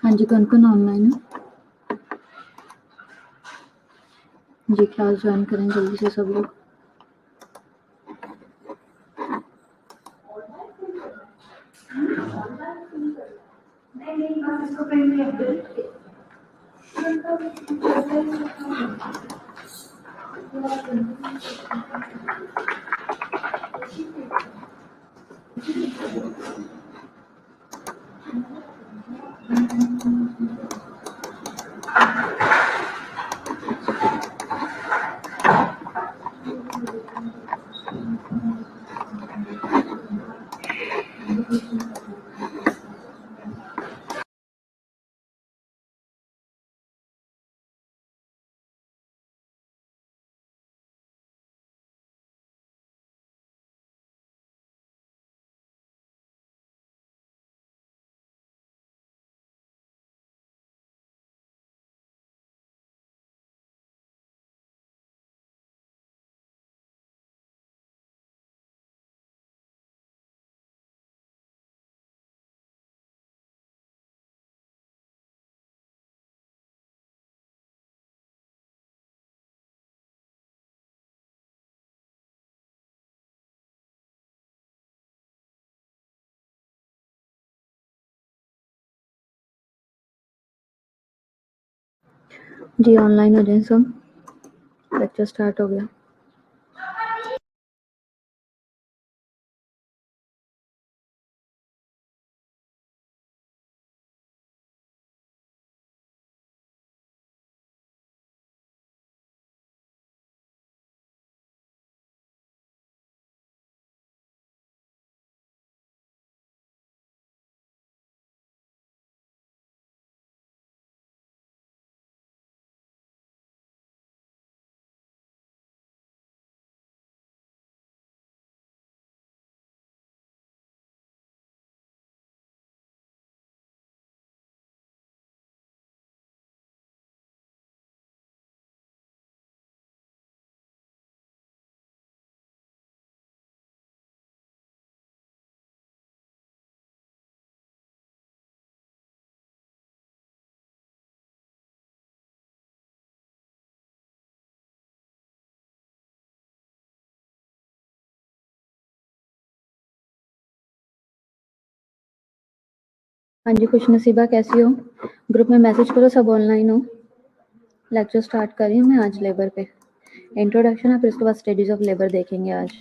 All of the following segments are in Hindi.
हाँ जी, कौन-कौन ऑनलाइन है? जी, क्लास जॉइन करें जल्दी से सब लोग। जी, ऑनलाइन हो जाएँ सब। लेक्चर स्टार्ट हो गया। हाँ जी, खुशनसीबा कैसी हो? ग्रुप में मैसेज करो सब ऑनलाइन हो। लेक्चर स्टार्ट कर रही हूँ मैं आज लेबर पे। इंट्रोडक्शन है, फिर उसके बाद स्टडीज़ ऑफ लेबर देखेंगे आज।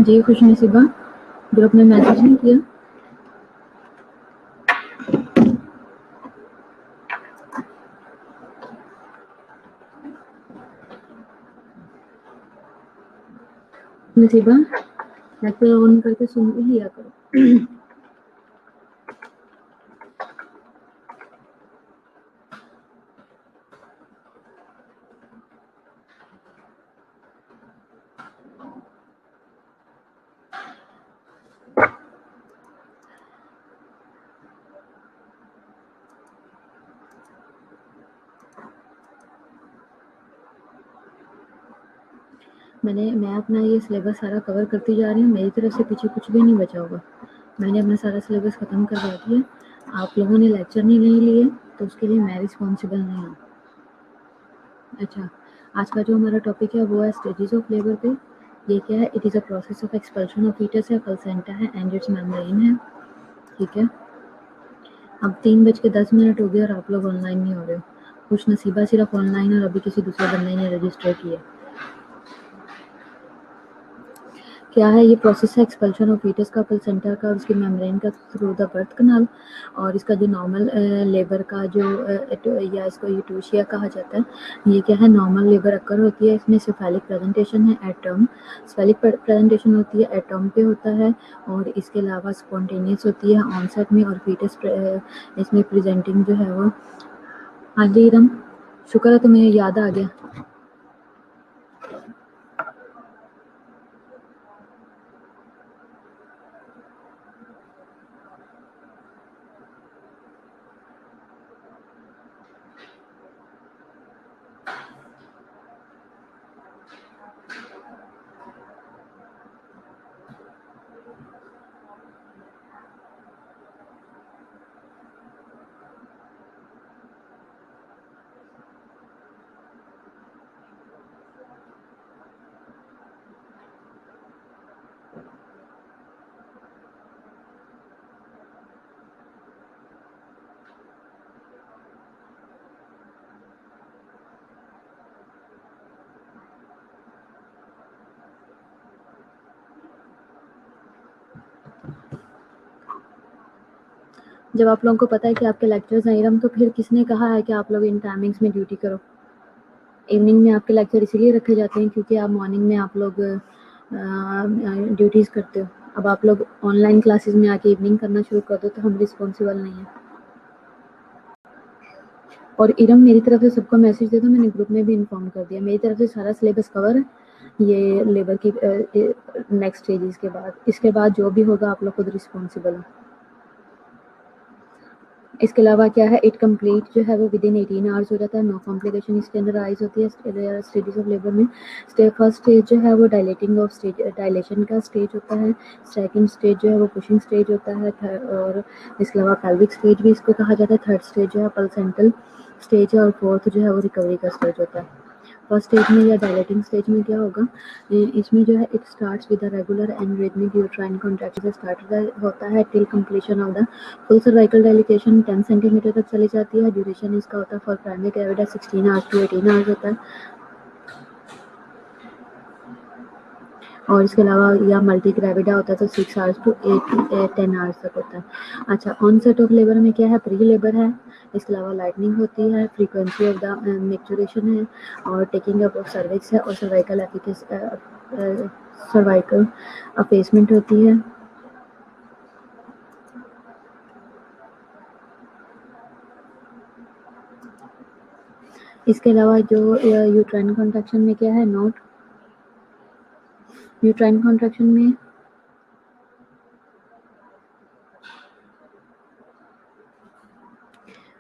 जी खुशनसीबा, ग्रुप में मैसेज नहीं किया? नसीबा लेक्चर ऑन करके सुन भी लिया करो। मैं अपना ये सिलेबस सारा कवर करती जा रही हूँ, मेरी तरफ से पीछे कुछ भी नहीं बचा होगा। मैंने अपना सारा सिलेबस ख़त्म करवा दिया। आप लोगों ने लेक्चर नहीं लिए तो उसके लिए मैं रिस्पॉन्सिबल नहीं हूँ। अच्छा, आज का जो हमारा टॉपिक है वो है स्टेजेस ऑफ लेबर पे। ये क्या है? It is a process of expulsion of foetus है, प्लेसेंटा है एंड इट्स मेम्ब्रेन है। ठीक है, अब 3:10 हो गए और आप लोग ऑनलाइन नहीं हो रहे हो। खुश नसीबा सिर्फ ऑनलाइन और अभी किसी दूसरे बंदे ने रजिस्टर किया। क्या है ये प्रोसेस है? एक्सपल्शन ऑफ फीटस का, प्लेसेंटा का और उसकी मेम्ब्रेन का थ्रू द बर्थ कनाल। और इसका जो नॉर्मल लेबर का जो या इसको यूटोशिया कहा जाता है, ये क्या है? नॉर्मल लेबर अकर होती है। इसमें सेफेलिक प्रेजेंटेशन है एट टर्म, स्फेलिक प्रेजेंटेशन होती है एट टर्म पे होता है। और इसके अलावा स्पॉन्टेनियस होती है ऑनसेट में, और फीटस इसमें प्रेजेंटिंग जो है वो। हाँ जी इरम, शुक्र है तुम्हें याद आ गया। जब आप लोगों को पता है कि आपके लेक्चर्स हैं इरम, तो फिर किसने कहा है कि आप लोग इन टाइमिंग्स में ड्यूटी करो? इवनिंग में आपके लेक्चर इसीलिए रखे जाते हैं क्योंकि आप मॉर्निंग में आप लोग ड्यूटीज़ करते हो। अब आप लोग ऑनलाइन क्लासेस में आके इवनिंग करना शुरू कर दो तो हम रिस्पॉन्सिबल नहीं हैं। और इरम मेरी तरफ से सबको मैसेज दे दो, मैंने ग्रुप में भी इन्फॉर्म कर दिया। मेरी तरफ से सारा सिलेबस कवर है ये लेबर की नेक्स्ट स्टेजेस के बाद। इसके बाद जो भी होगा आप लोग खुद रिस्पॉन्सिबल हो। इसके अलावा क्या है? इट कंप्लीट जो है वो विदिन 18 आवर्स हो जाता है। नो कॉम्प्लिकेशन इसके अंदर राइज होती है स्टेजेस ऑफ लेबर में। फर्स्ट स्टेज जो है वो डायलेटिंग ऑफ स्टेज, डायलेशन का स्टेज होता है। सेकंड स्टेज जो है वो पुशिंग स्टेज होता है। और इसके अलावा पेल्विक स्टेज भी इसको कहा जाता है। थर्ड स्टेज जो है प्लेसेंटल स्टेज है। और फोर्थ जो है वो रिकवरी का स्टेज होता है। फर्स्ट स्टेज में या डायलेटिंग स्टेज में क्या होगा? इसमें जो है it starts with the regular and rhythmic uterine contraction से स्टार्ट होता है till completion of the full cervical dilatation 10 centimetre तक चली जाती है। ड्यूरेशन इसका होता है for primary gravida 16 hours to 18 hours होता है। और इसके अलावा या मल्टी ग्रेविडा होता है तो 6 आवर्स टू 10 आवर्स तक होता है। अच्छा, ऑनसेट ऑफ लेबर में क्या है? प्री लेबर है। इसके अलावा लाइटनिंग होती है, फ्रीक्वेंसी ऑफ द मैच्योरेशन है, और टेकिंग अप ऑफ सर्विक्स है, और सर्वाइकल अफेसमेंट होती है। इसके अलावा जो यूट्राइन कॉन्ट्रैक्शन में क्या है? नोट यूट्राइन कॉन्ट्रैक्शन में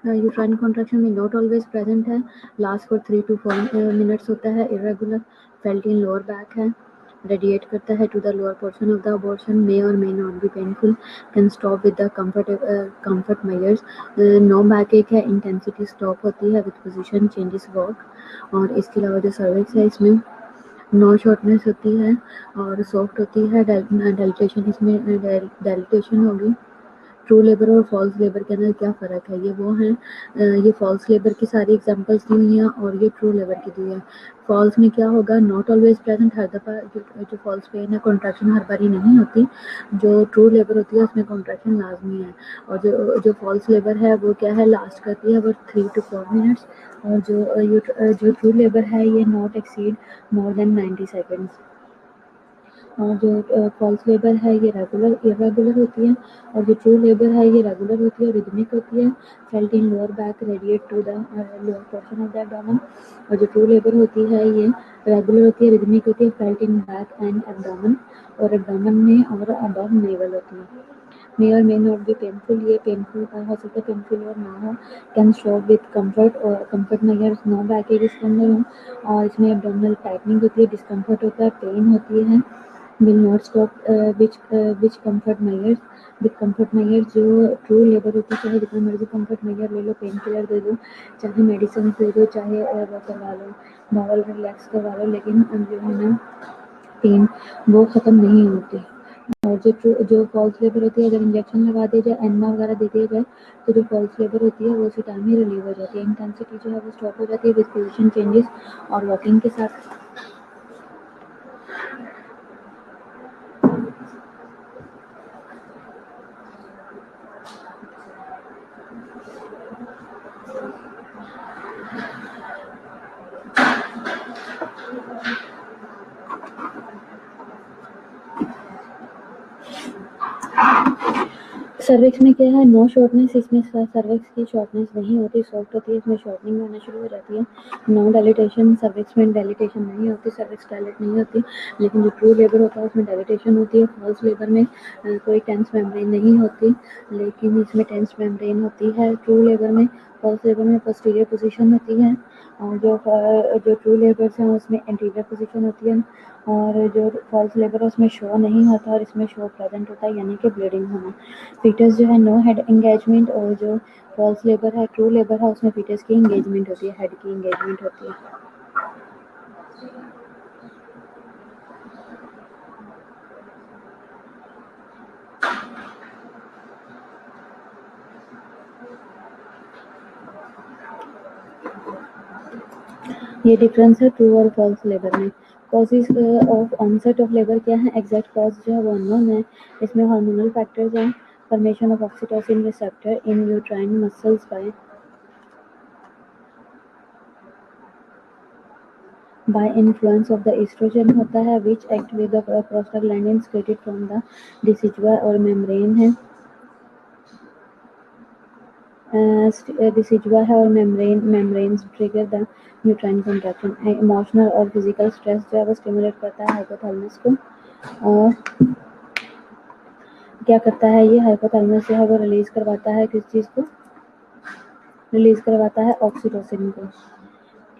यूट्राइन कॉन्ट्रैक्शन में नॉट ऑलवेज प्रेजेंट है। लास्ट फॉर 3 to 4 मिनट्स होता है। Irregular, felt in lower back है। रेडिएट करता है to the lower portion of the abortion, may और may not be painful, can stop with the comfort measures. No backache है, इंटेंसिटी स्टॉप होती है विद पोजीशन चेंजेस वॉक। और इसके अलावा जो सर्विक्स है इसमें नो शॉर्टनेस होती है और सॉफ्ट होती है। डायलिटेशन इसमें डायलिटेशन होगी ट्रू लेबर और फॉल्स लेबर के अंदर क्या फ़र्क है, ये वो हैं, ये फॉल्स लेबर की सारी एग्जांपल्स दी हुई हैं और ये ट्रू लेबर की दी है। फॉल्स में क्या होगा, नॉट ऑलवेज प्रेजेंट, हर दफ़ा जो फॉल्स पेन है कॉन्ट्रैक्शन हर बारी नहीं होती, जो ट्रू लेबर होती है उसमें कॉन्ट्रैक्शन लाजमी है। और जो फॉल्स लेबर है वो क्या है, लास्ट करती है वो 3 to 4 मिनट्स, और जो ट्रू लेबर है ये not exceed more than 90 seconds. और जो फॉल्स लेबर है ये रेगुलर इरेगुलर होती है, और जो ट्रू लेबर है ये रेगुलर होती है, रिदमिक होती है, felt in lower back radiate to the lower portion of the abdomen. और जो ट्रू लेबर होती है ये रेगुलर होती है, रिदमिक होती है, felt in back and abdomen, और एब्डोमेन में और अबव नेवल होती है। मे और मे नॉट बी पेनफुल, ये पेनफुल हो सकता है, पेनफुल और ना हो। कैन शो विथ कंफर्ट, और comfort measures no backache इसके अंदर हो, और इसमें एब्डोमिनल टाइटनिंग होती है, डिस्कम्फर्ट होता है, पेन होती है, will not stop which comfort measures, with comfort measure जो ट्रू लेबर होती है, चाहे जितना मर्जी कंफर्ट मेजर ले लो, पेन किलर दे दो, चाहे मेडिसिन दे दो, चाहे वो करवा लो, बॉवल रिलैक्स करवा लो, लेकिन जो है ना पेन वो ख़त्म नहीं होती। और जो फॉल्स लेबर होती है, अगर इंजेक्शन लगा दिया जाए, एनमा वगैरह दे दिया जाए, तो जो फॉल्स लेबर होती है वो उसी टाइम ही रिलीव हो जाती है, इंटेंसिटी जो है वो स्टॉप हो जाती है विद पोजीशन चेंजेस और वॉकिंग के साथ। सर्विक्स में क्या है, नो शॉर्टनेस, इसमें सर्विक्स की शॉर्टनेस नहीं होती, सॉफ्ट होती है, इसमें शॉर्टनिंग होना शुरू हो जाती है। नो डायलिटेशन, सर्विक्स में डायलिटेशन नहीं होती, सर्विक्स डायलेट नहीं होती, लेकिन जो ट्रू लेबर होता है उसमें डायलिटेशन होती है। फॉल्स लेबर में कोई टेंस मेम्ब्रेन नहीं होती, लेकिन इसमें टेंस मेम्ब्रेन होती है। ट्रू लेबर में, फॉल्स लेबर में पोस्टीरियर पोजीशन होती है, और जो ट्रू लेबर्स हैं उसमें एंटीरियर पोजीशन होती है, और जो फॉल्स लेबर है उसमें शो नहीं होता और इसमें शो प्रेजेंट होता है, यानी कि ब्लीडिंग होना। फीटस जो है नो हेड एंगेजमेंट, और जो फॉल्स लेबर है ट्रू लेबर है उसमें फीटस की एंगेजमेंट होती है, हेड की एंगेजमेंट होती है। ये डिफरेंस है ट्रू और फॉल्स लेबर में। Causes of onset of labour क्या है, एग्जैक्ट कॉज जो है वो अननोन है। इसमें हार्मोनल फैक्टर्स हैं, formation of oxytocin receptor in uterine muscles by influence of the oestrogen होता है, which act with the prostaglandin secreted from the decidua और मेम्ब्रेन है, डिसिजुआ है और membranes trigger the uterine contraction. Emotional और फिजिकल स्ट्रेस जो है वो स्टिमुलेट करता है हाइपोथैलेमस को, और क्या करता है ये हाइपोथैलेमस जो है वो रिलीज करवाता है किस चीज़ को, रिलीज करवाता है ऑक्सीटोसिन को,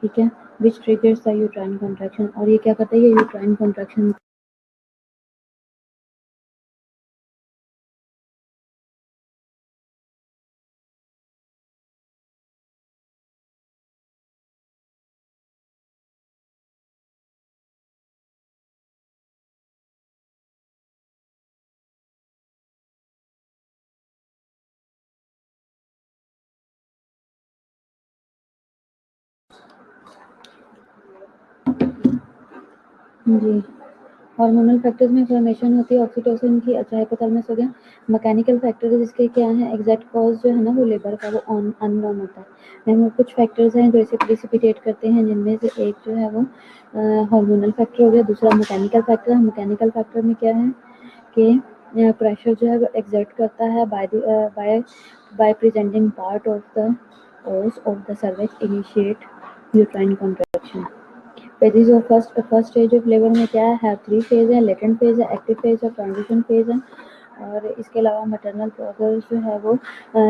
ठीक है, विच ट्रिगर्स द यूट्राइन कंट्रैक्शन। और ये क्या करता है, ये यूट्राइन कंट्रैक्शन जी। हार्मोनल फैक्टर्स में फॉर्मेशन होती है ऑक्सीटोसिन की, अच्छा हाइपोथैलेमस हो गया। मैकेनिकल फैक्टर्स इसके क्या हैं, एग्जैक्ट कॉज जो है ना वो लेबर का वो अननोन होता है। में कुछ फैक्टर्स हैं जो इसे प्रिसिपिटेट करते हैं, जिनमें से एक जो है वो हार्मोनल फैक्टर हो गया, दूसरा मैकेनिकल फैक्टर है। मैकेनिकल फैक्टर में क्या है कि प्रेशर जो है वो एग्जर्ट करता है by presenting part of the os of the cervix initiate uterine contraction. Phases of first stage of labour में क्या है, 3 फेज है, लेटेंट फेज है, एक्टिव फेज है, ट्रांजिशन फेज है। और इसके अलावा मैटरनल प्रोग्रेस जो है वो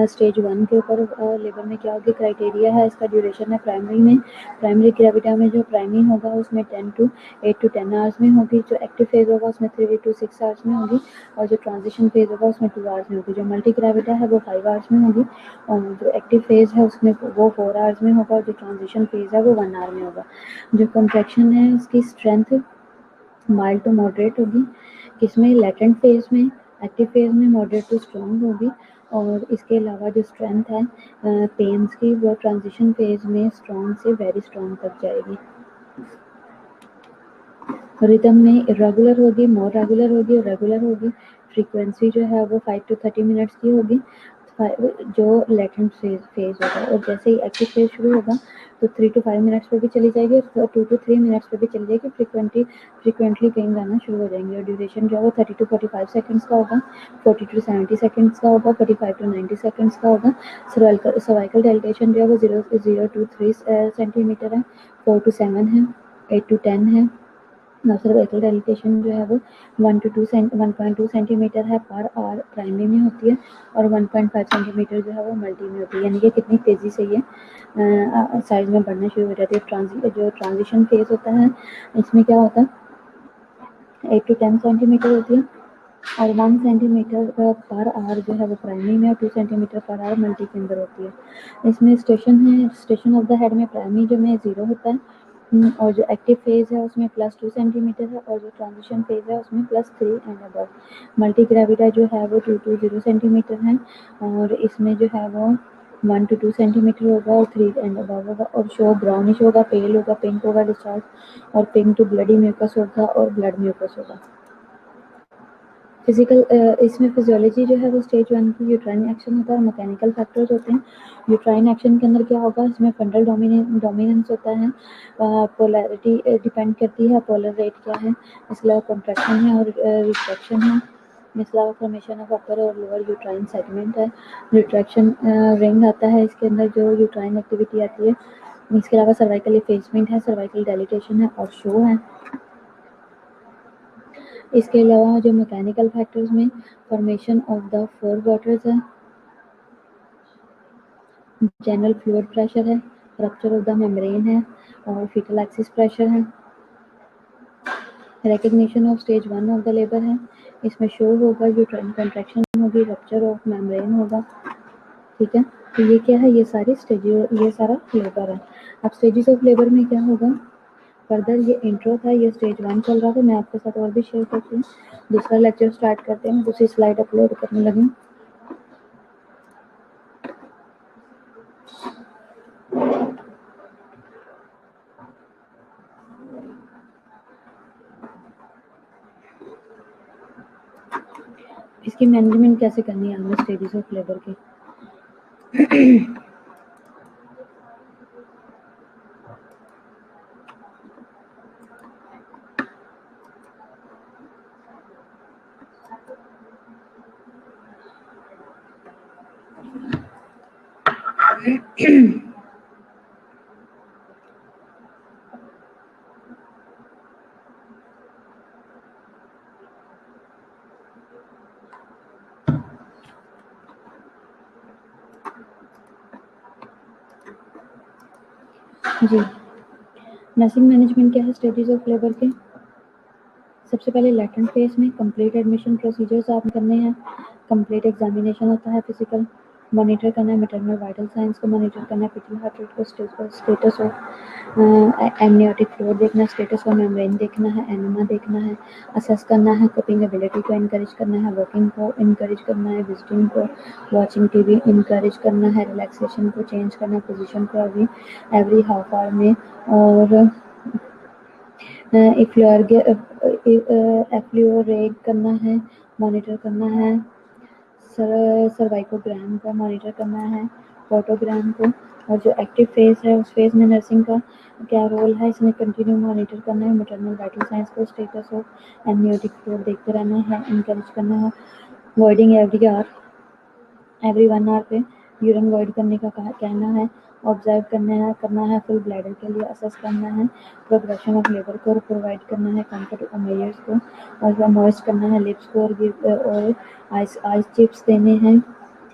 स्टेज 1 के ऊपर लेबर में क्या होगी, क्राइटेरिया है इसका, ड्यूरेशन है प्राइमरी में, प्राइमरी ग्रेविटा में जो प्राइमरी होगा उसमें 8 to 10 आवर्स में होगी, जो एक्टिव फेज होगा उसमें 3 to 6 आवर्स में होगी, और जो ट्रांजिशन फेज होगा उसमें 2 आवर्स में होगी, जो मल्टी ग्रेविटा है वो 5 आवर्स में होगी, और जो एक्टिव फेज है उसमें वो 4 आवर्स में होगा, और जो ट्रांजिशन फेज है वो 1 आवर में होगा। जो कंट्रैक्शन है उसकी स्ट्रेंथ माइल्ड टू मॉडरेट होगी, किसमें, लेटेंट फेज में, एक्टिव फेज में मॉडरेट टू स्ट्रॉन्ग होगी, और इसके अलावा जो स्ट्रेंथ है पेन्स की वो ट्रांजिशन फेज में स्ट्रॉन्ग से वेरी स्ट्रॉन्ग तक जाएगी। रिदम में इरेगुलर होगी, मोर रेगुलर होगी और रेगुलर होगी। फ्रीक्वेंसी जो है वो 5 to 30 मिनट्स की होगी जो लेटेंट फेज होगा, और जैसे ही एक्टिव फेज शुरू होगा तो 3 to 5 मिनट्स पे भी चली जाएगी और 2 to 3 मिनट्स पे भी चली जाएगी। फ्रीक्वेंटली पेन आना शुरू हो जाएंगे और ड्यूरेशन जो है वो 30 to 45 सेकंड्स का होगा, 40 to 70 सेकंड्स का होगा, 45 to 90 सेकंड्स का होगा। सर्वाइकल डायलेटेशन जो है वो 0 to 3 सेंटीमीटर है, 4 to 7 है, 8 to 10 है। सर्वाइकल डायलेटेशन जो है वो 1.2 सेंटीमीटर है पर आवर प्राइमरी में होती है और 1.5 सेंटीमीटर जो है वो मल्टी में होती है, यानी कि कितनी तेज़ी से ये साइज में बढ़ना शुरू हो जाती है। जो ट्रांजिशन फेज होता है इसमें क्या होता है 8 to 10 सेंटीमीटर होती है और 1 सेंटीमीटर पर आवर जो है वो प्राइमरी में और 2 सेंटीमीटर पर आवर मल्टी के अंदर होती है। इसमें स्टेशन ऑफ द हेड में प्राइमरी जो में 0 होता है और जो एक्टिव फेज है उसमें +2 सेंटीमीटर है और जो ट्रांजिशन फेज है उसमें +3 एंड अबव। मल्टी ग्रेविटा जो है वो 2 to 0 सेंटीमीटर है और इसमें जो है वो 1 to 2 सेंटीमीटर होगा और 3 एंड अबव होगा और शो ब्राउनिश होगा, पेल होगा, पिंक होगा डिस्चार्ज और पिंक टू ब्लडी म्यूकस होगा और ब्लड म्यूकस होगा। इसमें फिजियोलॉजी जो है वो स्टेज 1 की यूट्राइन एक्शन होता है और मैकेनिकल फैक्टर्स होते हैं। यूट्राइन एक्शन के अंदर क्या होगा, इसमें फंडल डोमिनेंस होता है, पोलैरिटी डिपेंड करती है, पोलर रेट क्या है, इसके अलावा कॉन्ट्रैक्शन है और रिट्रैक्शन है, इसके अलावा फॉर्मेशन ऑफ अपर और लोअर यूट्राइन सेगमेंट है, रिट्रैक्शन रिंग आता है इसके अंदर जो यूट्राइन एक्टिविटी आती है, इसके अलावा सर्वाइकल इफेसमेंट है, सर्वाइकल डायलिटेशन है और शो है। इसके अलावा जो मैकेनिकल फैक्टर्स में formation of the four waters है, जनरल फ्लूइड प्रेशर है, रप्चर ऑफ द मेम्ब्रेन है और फीटल एक्सिस प्रेशर है। Recognition of stage 1 of the labour है, इसमें शो होगा, यूट्राइन कॉन्ट्रैक्शन होगी, रप्चर ऑफ मेम्ब्रेन होगा। ठीक है, तो ये क्या है, ये सारा लेबर है। अब स्टेजेस ऑफ लेबर में क्या होगा, फर्दर ये इंट्रो था, ये स्टेज 1 चल रहा था, मैं आपके साथ और भी शेयर करती हूँ। दूसरा लेक्चर स्टार्ट करते हैं, दूसरी स्लाइड अपलोड करने लगी। इसकी मैनेजमेंट कैसे करनी है हमें स्टेजेस ऑफ लेबर की। जी, नर्सिंग मैनेजमेंट क्या है स्टेजेस ऑफ लेबर के। सबसे पहले लेटेंट फेज में कंप्लीट एडमिशन प्रोसीजर्स आप करने हैं, कंप्लीट एग्जामिनेशन होता है, फिजिकल मॉनिटर करना है, मैटरनल वाइटल साइंस को मॉनिटर करना है, पिटल हार्ट रेट को, स्टेटस ऑफ एमनियोटिक फ्लोर देखना है, स्टेटस ऑफ मेम्ब्रेन देखना है, एनिमा देखना है, असेस करना है, कोपिंग एबिलिटी को इनकरेज करना है, वॉकिंग को इनकरेज करना है, विजिटिंग को, वॉचिंग टीवी इनकरेज करना है, रिलैक्सेशन को चेंज करना है, पोजीशन को एवरी हाफ आवर में, और एफ्लुओरेट करना है, मॉनिटर करना है, सर्वाइकोग्राम का मॉनिटर करना है, फोटोग्राम को, और जो एक्टिव फेज है उस फेज में नर्सिंग का क्या रोल है, इसमें कंटिन्यू मॉनिटर करना है, मैटरनल वाइटल साइंस को, स्टेटस ऑफ एमनियोटिक फ्लोर देखते रहना है, इनकरेज करना है, वॉइडिंग एवरी 1 आवर पे यूरिन वॉइड करने का कहना है, ऑब्जर्व करना है फुल ब्लैडर के लिए, असेस करना है, प्रोग्रेशन ऑफ लेबर को प्रोवाइड करना है, कंफर्ट मेजर्स को, और मॉइस्ट करना है लिप्स को, और आइस चिप्स देने हैं।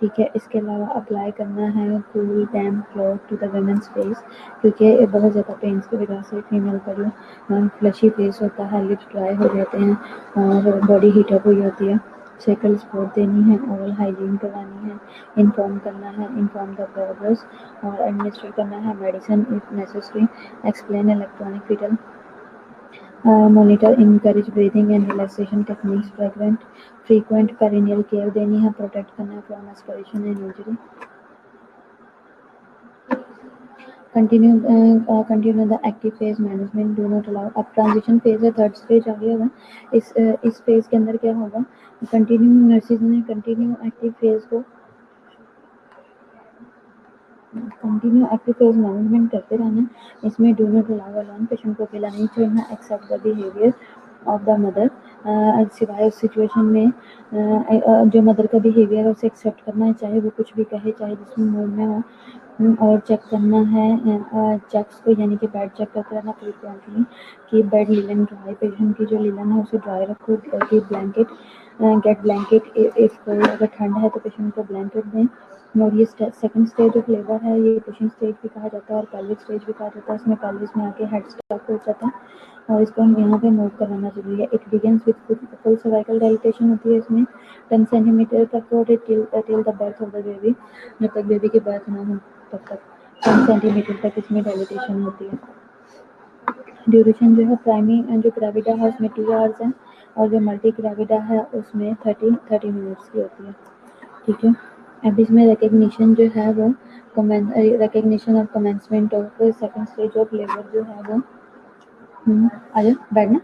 ठीक है, इसके अलावा अप्लाई करना है cool damp cloth to the women's face, क्योंकि बहुत ज़्यादा पेन्स की वजह से फीमेल का जो फ्लशी फेस होता है, लिप्स ड्राई हो जाते हैं और बॉडी हीटअप हुई होती है। साइकिल सपोर्ट देनी है, ओरल हाइजीन करवानी है, इन्फॉर्म करना है, इन्फॉर्म द प्रोग्रेस, और एडमिनिस्टर करना है medicine if necessary, explain electronic foetal monitor encourage breathing and relaxation techniques, frequent perineal care देनी है, प्रोटेक्ट करना है from aspiration and injury. Continue the active phase management, do not allow. अब ट्रांजिशन फेज है, थर्ड स्टेज आ गया है. इस फेज के अंदर क्या होगा, कंटिन्यू नर्सिस ने कंटिन्यू एक्टिव फेज को कंटिन्यू एक्टिव फेज मैनेजमेंट करते रहना. इसमें do not allow alone, patient को अकेला नहीं छोड़ना, except the behaviour of the mother. सिवाय उस सिचुएशन में जो मदर का बिहेवियर है उसे एक्सेप्ट करना है, चाहे वो कुछ भी कहे, चाहे जिसमें मूड में हो. और चेक करना है चेक्स को, यानी कि बेड चेक करते रहना फ्रीक्वेंटली कि बेड लिलन ड्राई, पेशेंट की जो लिलन है उसे ड्राई रखो. कि ब्लैंकेट गेट ब्लैंकेट इफ अगर ठंड है तो पेशेंट को ब्लैंकेट दें. और ये सेकंड स्टेज ऑफ लेबर है, ये पुशिंग स्टेज भी कहा जाता है और पेल्विक स्टेज भी कहा जाता है. इसमें पेल्विस में आके हेड स्टक हो जाता है और इसको हम यहाँ पे नोट कराना जरूरी है. It begins with full cervical dilatation होती है इसमें 10 सेंटीमीटर तक, और till the birth of the baby, जब तक बेबी की बर्थ ना हो तब तक 10 सेंटीमीटर तक इसमें डायलिटेशन होती है. ड्यूरेशन जो है प्राइमरी जो ग्रेविडा है उसमें 2 आवर्स है और जो मल्टी ग्रेविडा है उसमें 30 मिनट्स की होती है. ठीक है. अब इसमें रिकग्निशन जो है वो रिकग्निशन और commencement of second stage of labour जो है वो आ जाओ बैठना.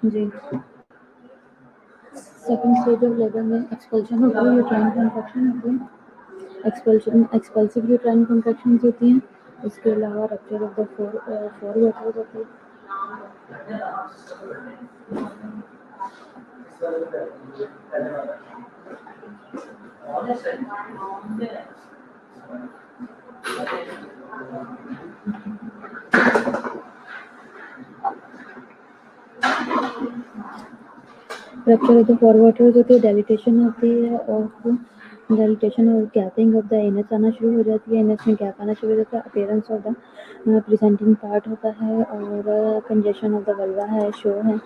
जी. सेकंड स्टेज ऑफ लेबर में एक्सपल्शन होती है, यूट्राइन कॉन्ट्रैक्शन होती है. एक्सपल्सिव यूट्राइन कॉन्ट्रैक्शन होती हैं. इसके अलावा rupture of the four waiters होती है. रप्चर ऑफ द फॉरवर्टर होती है, डेलिटेशन होती है और डेलिटेशन और गैपिंग ऑफ द एनएच आना शुरू हो जाती है, एनएच में गैप आना शुरू हो जाता है, appearance of the presenting part होता है और कंजेशन ऑफ द वल्वा है, शो है।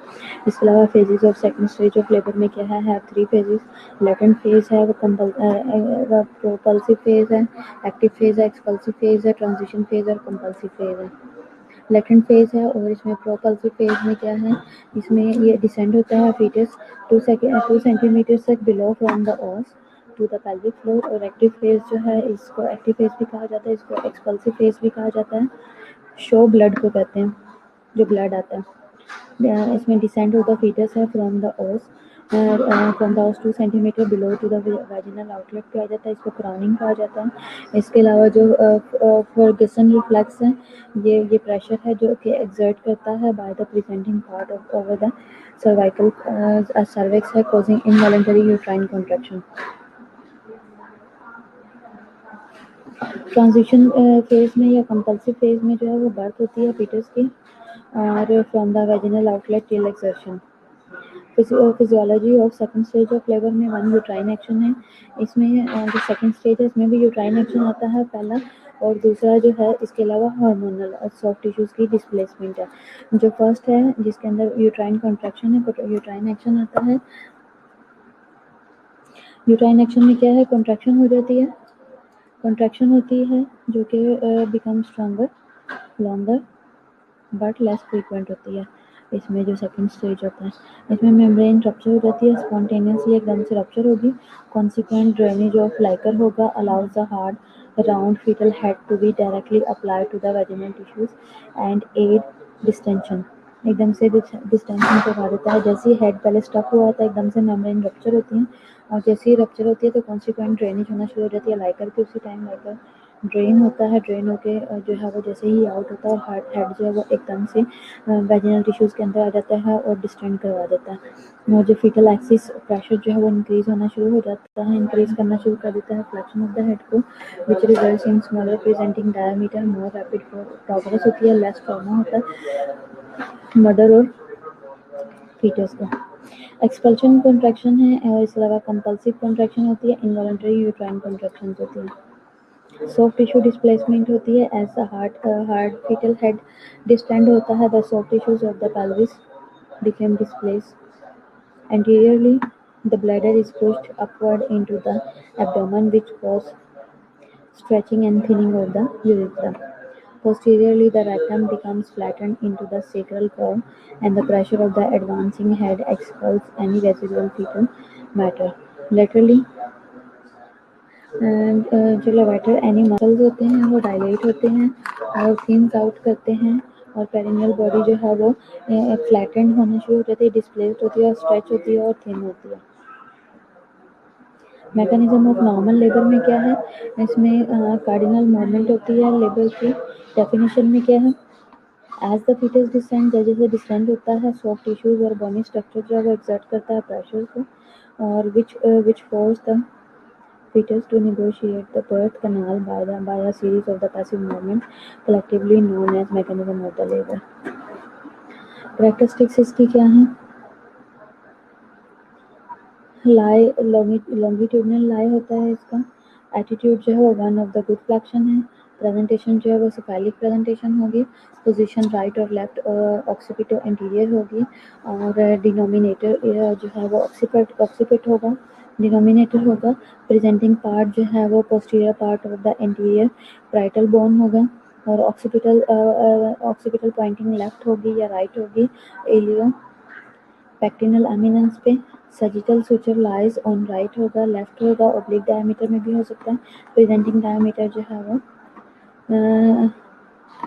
इसके अलावा phases of second stage of labour में क्या है 3 फेजेस, लेटेंट फेज है, प्रोपल्सिव फेज है, एक्टिव फेज है, एक्सपल्सिव फेज है, ट्रांजिशन फेज और कंपल्सिव फेज है। लेटेंट फेज है और इसमें प्रोपल्सिव फेज में क्या है, इसमें ये डिसेंड होता है फीटस 2 सेंटीमीटर तक बिलो फ्रॉम द ओस टू द पेल्विक फ्लोर। और एक्टिव फेज जो है इसको एक्टिव फेज भी कहा जाता है, इसको एक्सपल्सिव फेज भी कहा जाता है। शो ब्लड को कहते हैं, जो ब्लड आता है। इसमें डिसेंड होता फीटस है from the os, from the os 2 centimetre below to the vaginal outlet पे आ जाता है, इसको क्राउनिंग कहा जाता है। इसके अलावा जो फर्गसन रिफ्लेक्स है, ये प्रेशर है जो कि एक्सर्ट करता है by the presenting part of over the cervical cervix है, causing involuntary uterine contraction. Transition phase में या कंपल्सिव फेज में जो है वो बर्थ होती है फीटस की और from the vaginal outlet till exertion. Physiology of second stage of labour में 1 यूट्राइन एक्शन है, इसमें जो सेकंड स्टेज है इसमें भी यूट्राइन एक्शन आता है पहला, और दूसरा जो है इसके अलावा हार्मोनल और सॉफ्ट टिश्यूज की डिस्प्लेसमेंट है। जो फर्स्ट है जिसके अंदर यूट्राइन कॉन्ट्रैक्शन है, यूट्राइन एक्शन आता है। यूट्राइन एक्शन में क्या है, कॉन्ट्रैक्शन हो जाती है, कॉन्ट्रैक्शन होती है जो कि become stronger, longer but less frequent होती है। इसमें जो सेकंड स्टेज होता है इसमें मेम्ब्रेन रप्चर हो जाती है, स्पॉन्टेनियसली एकदम से रप्चर होगी, कॉन्सिक्वेंट ड्रेनेज ऑफ लाइकर होगा, allows the hard round foetal head to be directly applied to the vaginal tissues and aid distension. एकदम से डिस्टेंशन करवा देता है, जैसे ही हेड पहले स्टक हुआ था एकदम से मेम्ब्रेन रप्चर होती है और जैसे ही रप्चर होती है तो कॉन्सिक्वेंट ड्रेनेज होना शुरू हो जाती है लाइकर की, उसी टाइम लाइकर ड्रेन होता है, ड्रेन होके जो है वो जैसे ही आउट होता है और हेड जो है वो एकदम से वेजिनल टिश्यूज़ के अंदर आ जाता है और डिस्टेंड करवा देता है। और जो फीटल एक्सिस प्रेशर जो है वो इंक्रीज होना शुरू हो जाता है, इंक्रीज करना शुरू कर देता है फ्लेक्शन ऑफ द हेड को, which results in smaller presenting diameter, more rapid progress होती है, लेस ट्रॉमा होता है मदर और फीटस का। एक्सपल्शन कॉन्ट्रैक्शन है और इसके अलावा कंपल्सिव कॉन्ट्रैक्शन होती है, इनवॉलंटरी यूट्राइन कॉन्ट्रैक्शन होती है। सॉफ्ट टिश्यू डिस्प्लेसमेंट होती है, as the hard foetal head distend होता है, the soft tissues of the pelvis became displaced anteriorly, the bladder is pushed upward into the abdomen, which causes stretching and thinning of the urethra. Posteriorly, the rectum becomes flattened into the sacral curve, and the pressure of the advancing head expels any residual fetal matter. Laterally, जो लेवेटर एनी मसल्स होते हैं वो डायलेट होते हैं और थिन्स आउट करते हैं, और पेरिनियल बॉडी जो है वो फ्लैटेंड होना शुरू हो जाती है, डिस्प्लेस्ड होती है और स्ट्रेच होती है और थिन होती है। मैकेनिज्म ऑफ नॉर्मल लेबर में क्या है, इसमें कार्डिनल मूवमेंट होती है लेबर की। डेफिनेशन में क्या है, एज द फीटस डिसेंड, जैसे जैसे डिसेंड होता है सॉफ्ट टिश्यूज और बोनी स्ट्रक्चर जो है वो एक्सर्ट करता है प्रेशर को, और which force the fetus to negotiate the birth canal by a series of the passive movements collectively known as mechanism of the labor. Characteristics इसकी क्या है, लाई लॉन्गिट्यूडनल लाई होता है इसका, एटीट्यूड जो है वो one of the good flexion है, प्रेजेंटेशन जो है वो सिफेलिक प्रेजेंटेशन होगी, पोजीशन राइट और लेफ्ट ऑक्सीपिटो इंटीरियर होगी, और डिनोमिनेटर जो है वो ऑक्सीपिट होगा, डिनोमिनेटर होगा, प्रेजेंटिंग पार्ट जो है वो posterior part of the interior parietal bone होगा, और ऑक्सीपिटल पॉइंटिंग लेफ्ट होगी या राइट होगी, एलियो पैक्टिनल एमिनेंस पे, सजिटल सुचर लाइज ऑन राइट होगा, लेफ्ट होगा, ओब्लिक डायमीटर में भी हो सकता है, प्रेजेंटिंग डायमीटर जो है वो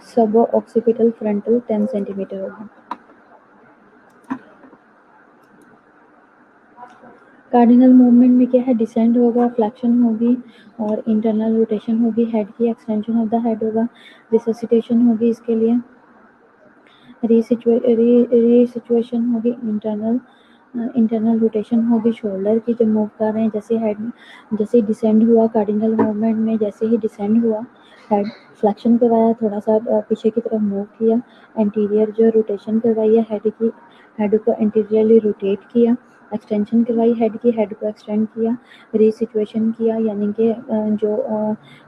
सब ऑक्सीपिटल फ्रंटल 10 सेंटीमीटर होगा। कार्डिनल मूवमेंट में क्या है, डिसेंड होगा, फ्लेक्शन होगी और इंटरनल रोटेशन होगी, हेड की एक्सटेंशन ऑफ द हेड होगा, रिससिटेशन होगी, इसके लिए रीसिचुएशन होगी इंटरनल इंटरनल रोटेशन होगी शोल्डर की जब मूव कर रहे हैं, जैसे हेड जैसे डिसेंड हुआ कार्डिनल मूवमेंट में, जैसे ही डिसेंड हुआ हेड फ्लेक्शन करवाया, थोड़ा सा पीछे की तरफ मूव किया, एंटीरियर जो रोटेशन करवाई है हेड की, हेड को एंटीरियरली रोटेट किया, एक्सटेंशन करवाई हेड की, हेड को एक्सटेंड किया, रीसिचुएशन किया, यानी कि जो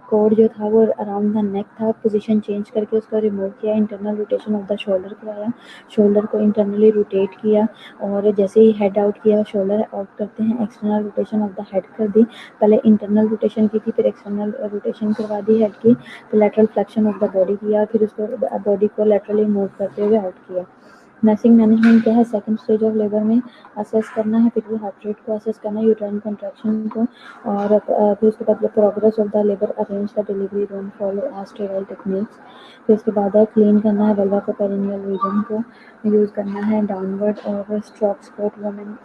कोड जो था वो अराउंड द नेक था, पोजीशन चेंज करके उसको रिमूव किया, internal rotation of the shoulder करवाया, शोल्डर को इंटरनली रोटेट किया, और जैसे ही हेड आउट किया शोल्डर आउट करते हैं, external rotation of the head कर दी, पहले इंटरनल रोटेशन की थी फिर एक्सटर्नल रोटेशन करवा दी हेड की, फिर lateral flexion of the body किया, फिर उसको बॉडी को लेटरली मूव करते हुए आउट किया। नर्सिंग मैनेजमेंट क्या है, सेकंड स्टेज ऑफ लेबर में असेस करना है फिटल हार्ट रेट को, असेस करना है यूट्राइन कंट्रैक्शन को, और फिर उसके बाद progress of the labour, arrange the delivery room, follow as sterile techniques, फिर उसके बाद है क्लीन करना है वल्वा को, पेरिनियल रीजन को यूज़ करना है, डाउनवर्ड और स्ट्रोक स्पोर्ट वुमेन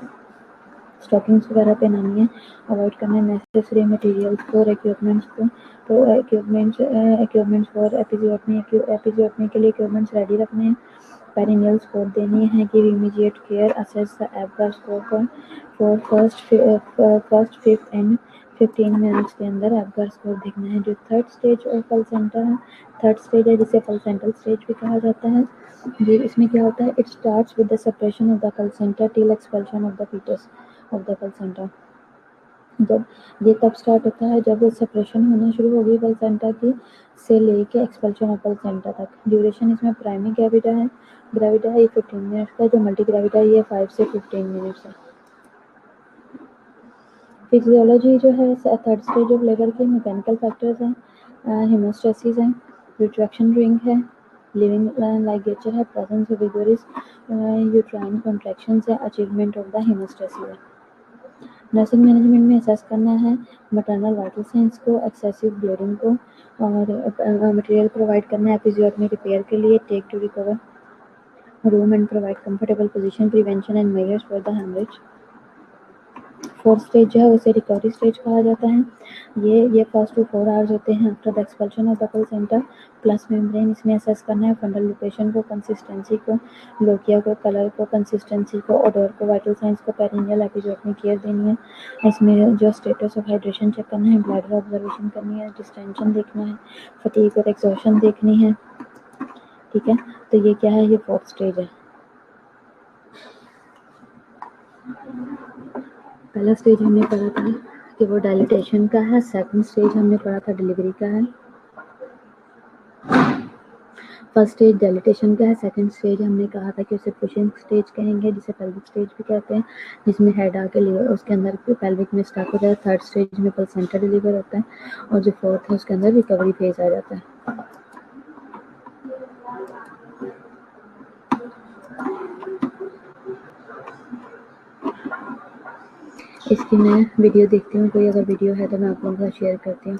स्टॉकिंग्स वगैरह पहनानी है, अवॉइड करना है नेसेसरी मटेरियल्स फॉर इक्विपमेंट्स को, तो इक्विपमेंट्स फॉर एपिजियोटमी के लिए इक्विपमेंट्स रेडी रखने हैं, पेरिनियल सपोर्ट देनी है, give immediate care, assess the Apgar score for first fifth and 15 minutes के अंदर एब्गर स्कोर देखना है। जो थर्ड स्टेज ऑफ प्लेसेंटा है, थर्ड स्टेज है जिसे प्लेसेंटल स्टेज भी कहा जाता है। ये इसमें क्या होता है, it starts with the separation of the placenta till expulsion of the foetus of the placenta. जब ये तब स्टार्ट होता है जब सेपरेशन होना शुरू होगी प्लेसेंटा की से लेके एक्सपल्शन ऑफ प्लेसेंटा तक। ड्यूरेशन इसमें प्राइमरी ग्रेविटा है ये 15 मिनट्स का, जो मल्टी ग्रेविटा ये 5 से 15 मिनट्स है। फिजियोलॉजी जो है थर्ड स्टेज ऑफ लेबर की, मैकेनिकल फैक्टर्स हैं, हेमोस्टेसिस है, रिट्रैक्शन रिंग है, लिविंग लाइगेचर है, प्रेजेंस ऑफ विगोरिस यूट्राइन कॉन्ट्रैक्शंस है, अचीवमेंट ऑफ द हेमोस्टेसिस है। नर्सिंग मैनेजमेंट में असेस करना है मैटरनल वाइटल साइंस को, एक्सेसिव ब्लीडिंग को, और मटेरियल प्रोवाइड करना है एपिजियोटमी रिपेयर के लिए, take to recover room and provide comfortable position, prevention and measures for the haemorrhage. Fourth stage जो है उसे रिकवरी स्टेज कहा जाता है। ये फर्स्ट टू 4 आवर्स होते हैं after the expulsion of the placenta plus membrane. इसमें असेस करना है फंडल लोकेशन को, कंसिस्टेंसी को, लोकिया को, कलर को, कंसिस्टेंसी को, ओडोर को, वाइटल साइंस को, पेरिनियल एपिजियोटमी केयर देनी है। इसमें जो स्टेटस ऑफ हाइड्रेशन चेक करना है, ब्लैडर ऑब्जर्वेशन करनी है, डिस्टेंशन देखना है, फटीग और एक्सॉशन देखनी है। ठीक है, तो ये क्या है, ये फोर्थ स्टेज है। पहला स्टेज हमने पढ़ा था कि वो डायलिटेशन का है, सेकंड स्टेज हमने पढ़ा था डिलीवरी का है। फर्स्ट स्टेज डायलिटेशन का है, सेकंड स्टेज हमने कहा था कि उसे पुशिंग स्टेज कहेंगे, जिसे पेल्विक स्टेज भी कहते हैं, जिसमें हेड आके लिवर उसके अंदर पेल्विक में स्टक हो जाता है। थर्ड स्टेज में प्लेसेंटा डिलीवर होता है, और जो फोर्थ है उसके अंदर रिकवरी फेज आ जाता है। इसकी मैं वीडियो देखती हूँ, कोई अगर वीडियो है तो मैं आप लोगों के साथ शेयर करती हूँ।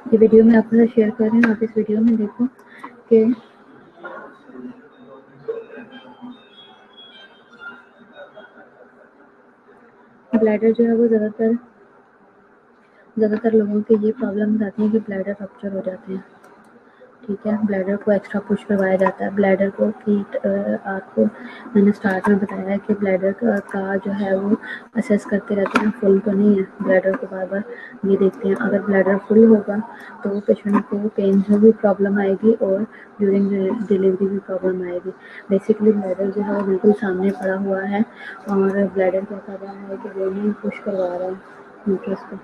ये वीडियो मैं आपके साथ शेयर कर रही हूँ, आप इस वीडियो में देखो कि ब्लैडर जो है वो ज़्यादातर लोगों की ये प्रॉब्लम आती है कि ब्लैडर रप्चर हो जाते हैं। ठीक है, ब्लैडर को एक्स्ट्रा पुश करवाया जाता है। ब्लैडर को कि आपको मैंने स्टार्ट में बताया है कि ब्लैडर का जो है वो असेस करते रहते हैं, फुल तो नहीं है, ब्लैडर को बार बार ये देखते हैं। अगर ब्लैडर फुल होगा तो पेशेंट को पेन में भी प्रॉब्लम आएगी और ड्यूरिंग डिलीवरी भी प्रॉब्लम आएगी। बेसिकली ब्लैडर जो है वो बिल्कुल सामने पड़ा हुआ है, और ब्लैडर क्या कर रहा है कि वो नहीं पुश करवा रहा है यूट्रस को।